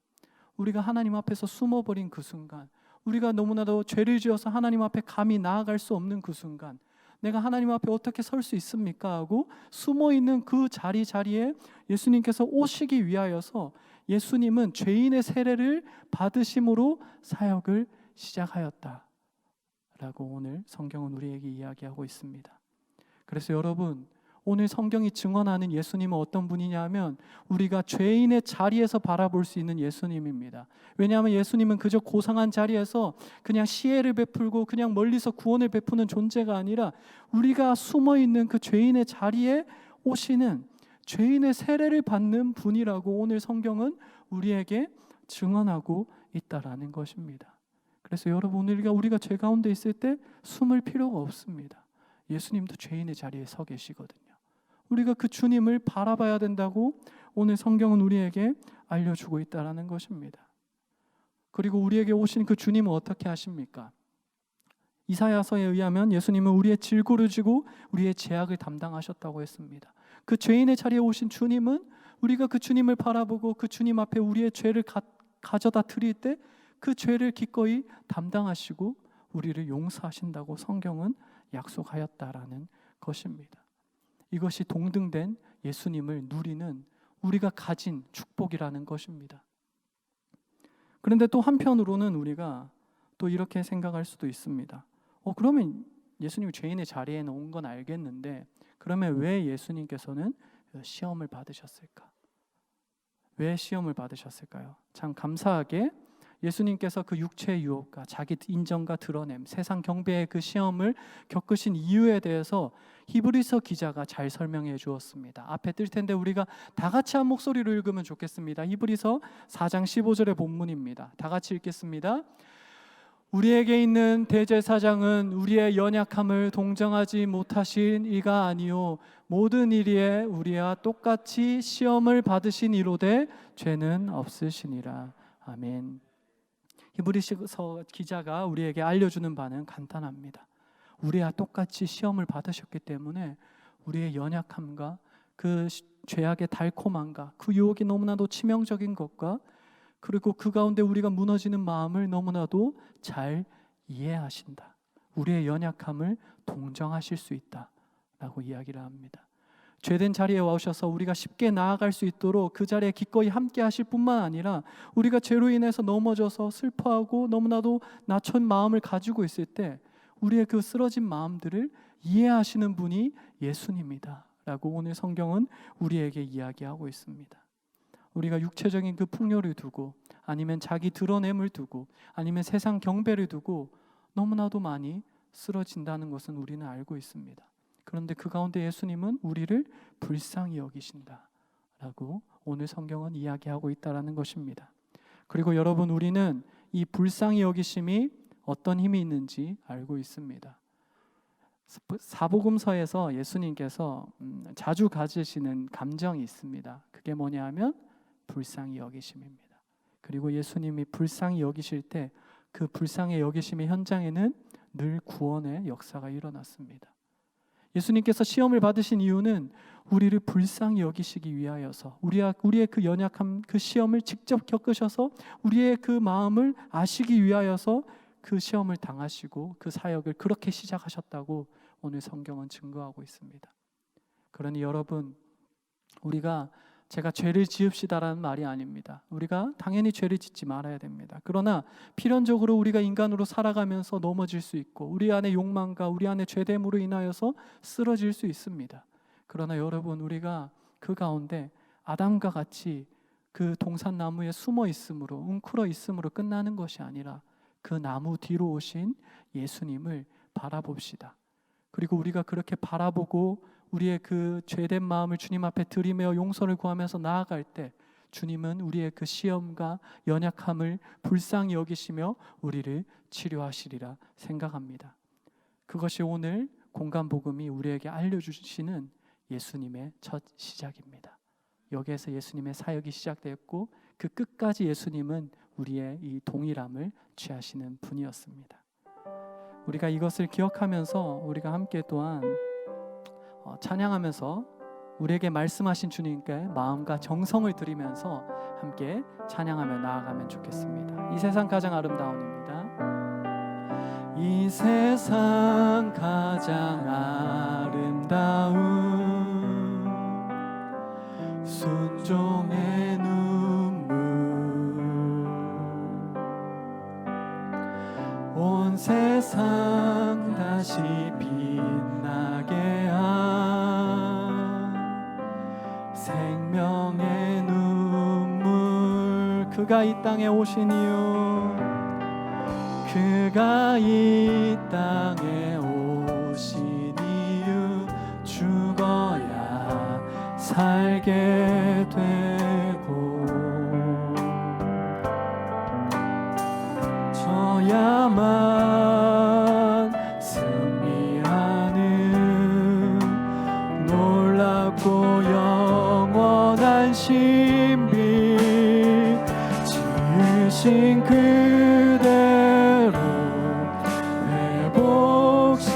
우리가 하나님 앞에서 숨어버린 그 순간, 우리가 너무나도 죄를 지어서 하나님 앞에 감히 나아갈 수 없는 그 순간, 내가 하나님 앞에 어떻게 설 수 있습니까? 하고 숨어있는 그 자리에 예수님께서 오시기 위하여서 예수님은 죄인의 세례를 받으심으로 사역을 시작하였다 라고 오늘 성경은 우리에게 이야기하고 있습니다. 그래서 여러분, 오늘 성경이 증언하는 예수님은 어떤 분이냐 하면 우리가 죄인의 자리에서 바라볼 수 있는 예수님입니다. 왜냐하면 예수님은 그저 고상한 자리에서 그냥 시혜를 베풀고 그냥 멀리서 구원을 베푸는 존재가 아니라 우리가 숨어있는 그 죄인의 자리에 오시는, 죄인의 세례를 받는 분이라고 오늘 성경은 우리에게 증언하고 있다라는 것입니다. 그래서 여러분, 우리가 죄 가운데 있을 때 숨을 필요가 없습니다. 예수님도 죄인의 자리에 서 계시거든요. 우리가 그 주님을 바라봐야 된다고 오늘 성경은 우리에게 알려주고 있다는 것입니다. 그리고 우리에게 오신 그 주님은 어떻게 하십니까? 이사야서에 의하면 예수님은 우리의 질고를 지고 우리의 죄악을 담당하셨다고 했습니다. 그 죄인의 자리에 오신 주님은 우리가 그 주님을 바라보고 그 주님 앞에 우리의 죄를 가져다 드릴 때 그 죄를 기꺼이 담당하시고 우리를 용서하신다고 성경은 약속하였다라는 것입니다. 이것이 동등된 예수님을 누리는 우리가 가진 축복이라는 것입니다. 그런데 또 한편으로는 우리가 또 이렇게 생각할 수도 있습니다. 그러면 예수님이 죄인의 자리에 온 건 알겠는데 그러면 왜 예수님께서는 시험을 받으셨을까? 왜 시험을 받으셨을까요? 참 감사하게 예수님께서 그 육체의 유혹과 자기 인정과 드러냄, 세상 경배의 그 시험을 겪으신 이유에 대해서 히브리서 기자가 잘 설명해 주었습니다. 앞에 뜰 텐데 우리가 다 같이 한 목소리로 읽으면 좋겠습니다. 히브리서 4장 15절의 본문입니다. 다 같이 읽겠습니다. 우리에게 있는 대제사장은 우리의 연약함을 동정하지 못하신 이가 아니요 모든 일에 우리와 똑같이 시험을 받으신 이로되 죄는 없으시니라. 아멘. 히브리서 기자가 우리에게 알려주는 바는 간단합니다. 우리와 똑같이 시험을 받으셨기 때문에 우리의 연약함과 그 죄악의 달콤함과 그 유혹이 너무나도 치명적인 것과 그리고 그 가운데 우리가 무너지는 마음을 너무나도 잘 이해하신다. 우리의 연약함을 동정하실 수 있다라고 이야기를 합니다. 죄된 자리에 오셔서 우리가 쉽게 나아갈 수 있도록 그 자리에 기꺼이 함께 하실 뿐만 아니라 우리가 죄로 인해서 넘어져서 슬퍼하고 너무나도 낮춘 마음을 가지고 있을 때 우리의 그 쓰러진 마음들을 이해하시는 분이 예수님이다 라고 오늘 성경은 우리에게 이야기하고 있습니다. 우리가 육체적인 그 풍요를 두고 아니면 자기 드러냄을 두고 아니면 세상 경배를 두고 너무나도 많이 쓰러진다는 것은 우리는 알고 있습니다. 그런데 그 가운데 예수님은 우리를 불쌍히 여기신다 라고 오늘 성경은 이야기하고 있다는 것입니다. 그리고 여러분, 우리는 이 불쌍히 여기심이 어떤 힘이 있는지 알고 있습니다. 사복음서에서 예수님께서 자주 가지시는 감정이 있습니다. 그게 뭐냐 하면 불쌍히 여기심입니다. 그리고 예수님이 불쌍히 여기실 때 그 불쌍히 여기심의 현장에는 늘 구원의 역사가 일어났습니다. 예수님께서 시험을 받으신 이유는 우리를 불쌍히 여기시기 위하여서 우리의 그 연약함, 그 시험을 직접 겪으셔서 우리의 그 마음을 아시기 위하여서 그 시험을 당하시고 그 사역을 그렇게 시작하셨다고 오늘 성경은 증거하고 있습니다. 그러니 여러분, 우리가 제가 죄를 지읍시다라는 말이 아닙니다. 우리가 당연히 죄를 짓지 말아야 됩니다. 그러나 필연적으로 우리가 인간으로 살아가면서 넘어질 수 있고 우리 안에 욕망과 우리 안에 죄됨으로 인하여서 쓰러질 수 있습니다. 그러나 여러분, 우리가 그 가운데 아담과 같이 그 동산나무에 숨어 있음으로 웅크러 있음으로 끝나는 것이 아니라 그 나무 뒤로 오신 예수님을 바라봅시다. 그리고 우리가 그렇게 바라보고 우리의 그 죄된 마음을 주님 앞에 들이며 용서를 구하면서 나아갈 때 주님은 우리의 그 시험과 연약함을 불쌍히 여기시며 우리를 치료하시리라 생각합니다. 그것이 오늘 공간복음이 우리에게 알려주시는 예수님의 첫 시작입니다. 여기에서 예수님의 사역이 시작되었고 그 끝까지 예수님은 우리의 이 동일함을 취하시는 분이었습니다. 우리가 이것을 기억하면서 우리가 함께 또한 찬양하면서 우리에게 말씀하신 주님께 마음과 정성을 드리면서 함께 찬양하며 나아가면 좋겠습니다. 이 세상 가장 아름다운입니다. 이 세상 가장 아름다운 순종의 눈물, 온 세상 다시 빛나게 생명의 눈물, 그가 이 땅에 오신 이유, 그가 이 땅에 오신 이유, 죽어야 살게 되고 져야만 승리하는 놀랍고 영원한 신비, 지으신 그대로 회복시킨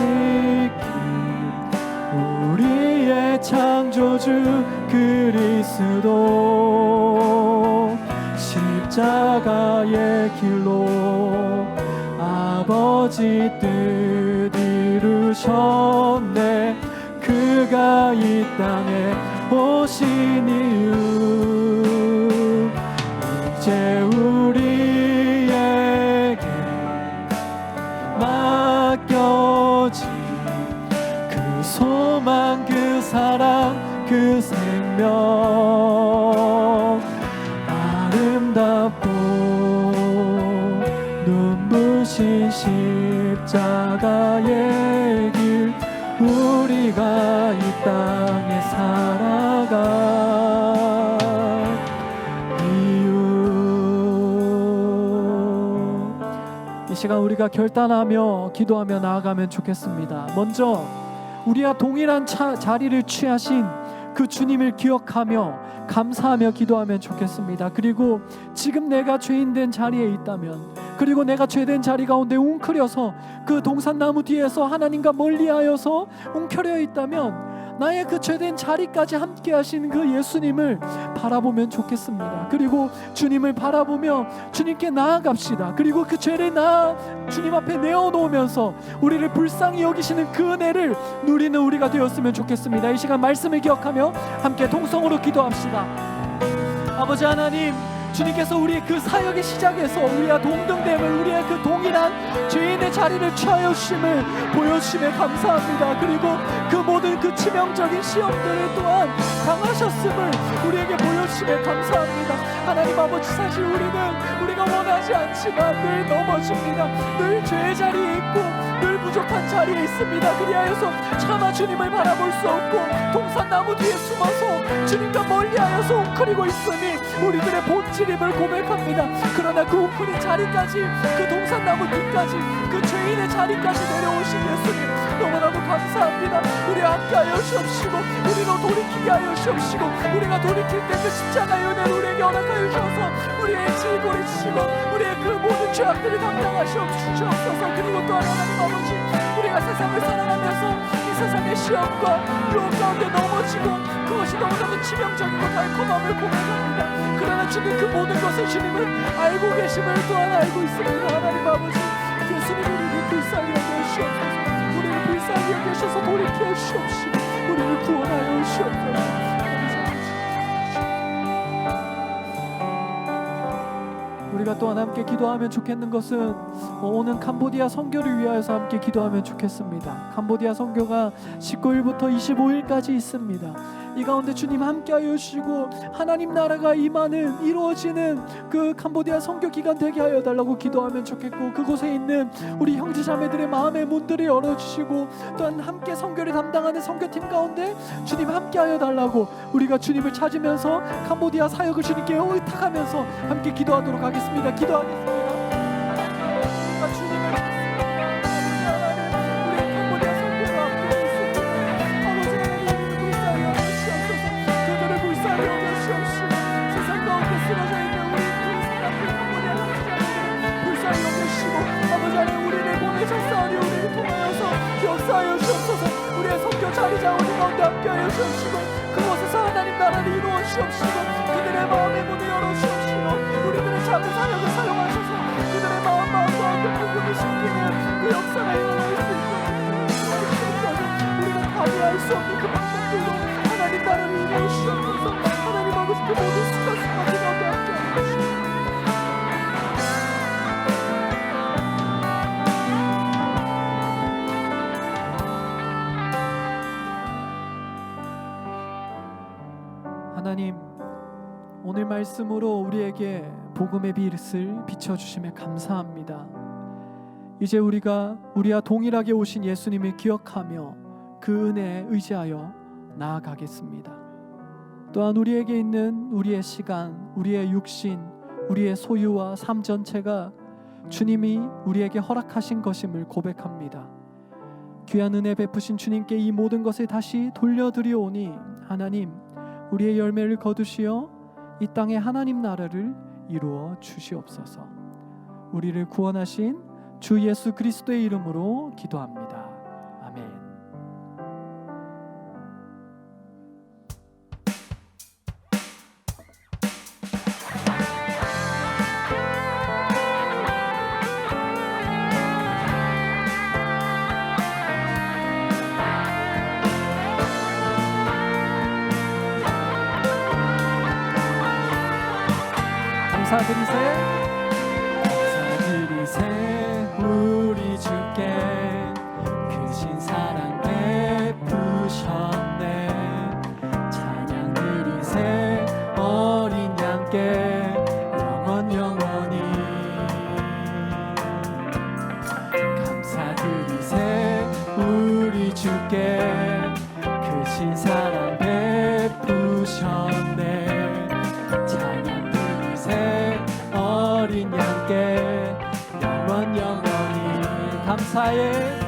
우리의 창조주 그리스도, 십자가의 길로 아버지 뜻 이루셨네. 그가 이 땅에 오신 이유, 이제 우리에게 맡겨진 그 소망, 그 사랑, 그 생명, 아름답고 눈부신 십자가의 길, 우리가 이 땅에 살아갈 이유. 이 시간 우리가 결단하며 기도하며 나아가면 좋겠습니다. 먼저 우리와 동일한 자리를 취하신 그 주님을 기억하며 감사하며 기도하면 좋겠습니다. 그리고 지금 내가 죄인된 자리에 있다면, 그리고 내가 죄된 자리 가운데 웅크려서 그 동산나무 뒤에서 하나님과 멀리하여서 웅크려 있다면, 나의 그 죄된 자리까지 함께 하신 그 예수님을 바라보면 좋겠습니다. 그리고 주님을 바라보며 주님께 나아갑시다. 그리고 그 죄를 주님 앞에 내어놓으면서 우리를 불쌍히 여기시는 그 은혜를 누리는 우리가 되었으면 좋겠습니다. 이 시간 말씀을 기억하며 함께 통성으로 기도합시다. 아버지 하나님, 주님께서 우리의 그 사역의 시작에서 우리와 동등됨을, 우리의 그 동일한 죄인의 자리를 취하여 주심을 보여주심에 감사합니다. 그리고 그 모든 그 치명적인 시험들을 또한 당하셨음을 우리에게 보여주심에 감사합니다. 하나님 아버지, 사실 우리가 원하지 않지만 늘 넘어집니다. 늘 죄의 자리에 있고 늘 부족한 자리에 있습니다. 그리하여서 차마 주님을 바라볼 수 없고 동산나무 뒤에 숨어서 주님과 멀리하여서 웅크리고 있으니 우리들의 본질임을 고백합니다. 그러나 그 웅크린 자리까지, 그 동산나무 뒤까지, 그 죄인의 자리까지 내려오신 예수님 너무나도 감사합니다. 우리 함께하여 주옵시고 우리로 돌이키게 하여 주옵시고 우리가 돌이킬 때 그 십자가의 은혜를 우리에게 허락하여 주셔서 우리의 질고를 치시고 우리의 그 모든 죄악들을 담당하시옵소서. 그리고 또한 하나님 아버지, 우리가 세상을 살아가면서 이 세상의 시험과 유혹 가운데 넘어지고 그것이 너무나도 치명적이고 달콤함을 고백합니다. 그러나 주님 그 모든 것을 주님은 알고 계심을 또한 알고 있습니다. 하나님 아버지, 예수님 우리를 불쌍히 여기시옵소서. 우리를 불쌍히 여기셔서 돌이켜 주시옵시고 우리를 구원하여 주시옵소서. 우리가 또한 함께 기도하면 좋겠는 것은 오는 캄보디아 선교를 위하여서 함께 기도하면 좋겠습니다. 캄보디아 선교가 19일부터 25일까지 있습니다. 이 가운데 주님 함께하여 주시고 하나님 나라가 임하는, 이루어지는 그 캄보디아 선교 기간 되게 하여 달라고 기도하면 좋겠고, 그곳에 있는 우리 형제자매들의 마음의 문들을 열어주시고 또한 함께 선교를 담당하는 선교팀 가운데 주님 함께하여 달라고 우리가 주님을 찾으면서 캄보디아 사역을 주님께 의탁하면서 함께 기도하도록 하겠습니다. 기도하겠습니다. 주님을 역사하여 주옵소서. 우리의 선교 자리자 우리 가운데 함께하여 주옵시고 그곳에서 하나님 나라를 이루어 주옵시고 그들의 마음의 문을 열어 주옵시고 우리들의 작은 사역을 사용하셔서 그들의 마음과 복음을 심기는 그 역사가 일어날 수 있도록 주옵소서. 우리가 파괴할 수 없는 그 방법들로 하나님 나라를 이루어 주옵소서. 하나님 아버지, 그 모든 순간순간 그 가운데 함께하여 주옵소서. 하나님, 오늘 말씀으로 우리에게 복음의 빛을 비춰주심에 감사합니다. 이제 우리가 우리와 동일하게 오신 예수님을 기억하며 그 은혜에 의지하여 나아가겠습니다. 또한 우리에게 있는 우리의 시간, 우리의 육신, 우리의 소유와 삶 전체가 주님이 우리에게 허락하신 것임을 고백합니다. 귀한 은혜 베푸신 주님께 이 모든 것을 다시 돌려드리오니 하나님, 우리의 열매를 거두시어 이 땅에 하나님 나라를 이루어 주시옵소서. 우리를 구원하신 주 예수 그리스도의 이름으로 기도합니다. 아멘. 감사드리세 우리 주께 크신 사랑 베푸셨네. 찬양 드리세 어린 양께 영원히 감사드리세 우리 주께 크신 사랑 베푸셨네. 찬양 드리세 어린 양께 영원히 감사해.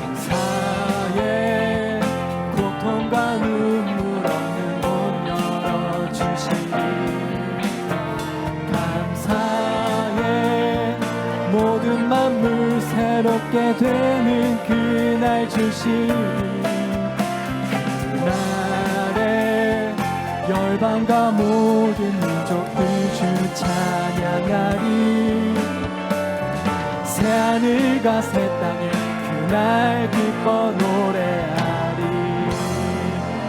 감사해 고통과 눈물 없는 문 열어주시니 감사해 모든 만물 새롭게 되는 그날 주시니 오시니 그날에 열방과 모든 민족들 주 찬양하리. 새하늘과 새 땅에 그날 기뻐 노래하리.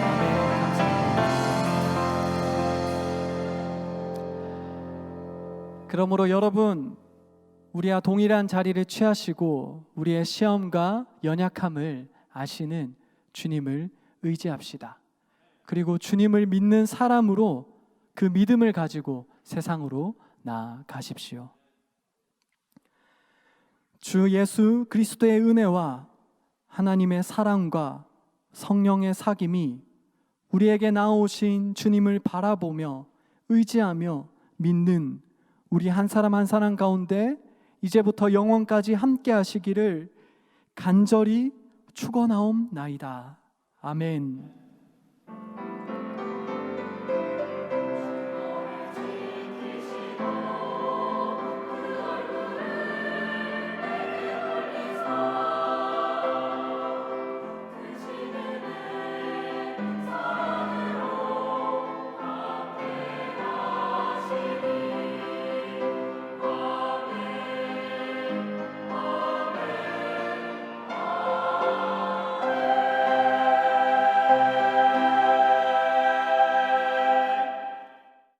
아멘. 감사합니다. 그러므로 여러분, 우리와 동일한 자리를 취하시고 우리의 시험과 연약함을 아시는 주님을 의지합시다. 그리고 주님을 믿는 사람으로 그 믿음을 가지고 세상으로 나아가십시오. 주 예수 그리스도의 은혜와 하나님의 사랑과 성령의 사귐이 우리에게 나오신 주님을 바라보며 의지하며 믿는 우리 한 사람 한 사람 가운데 이제부터 영원까지 함께 하시기를 간절히 축원하옵나이다. 아멘.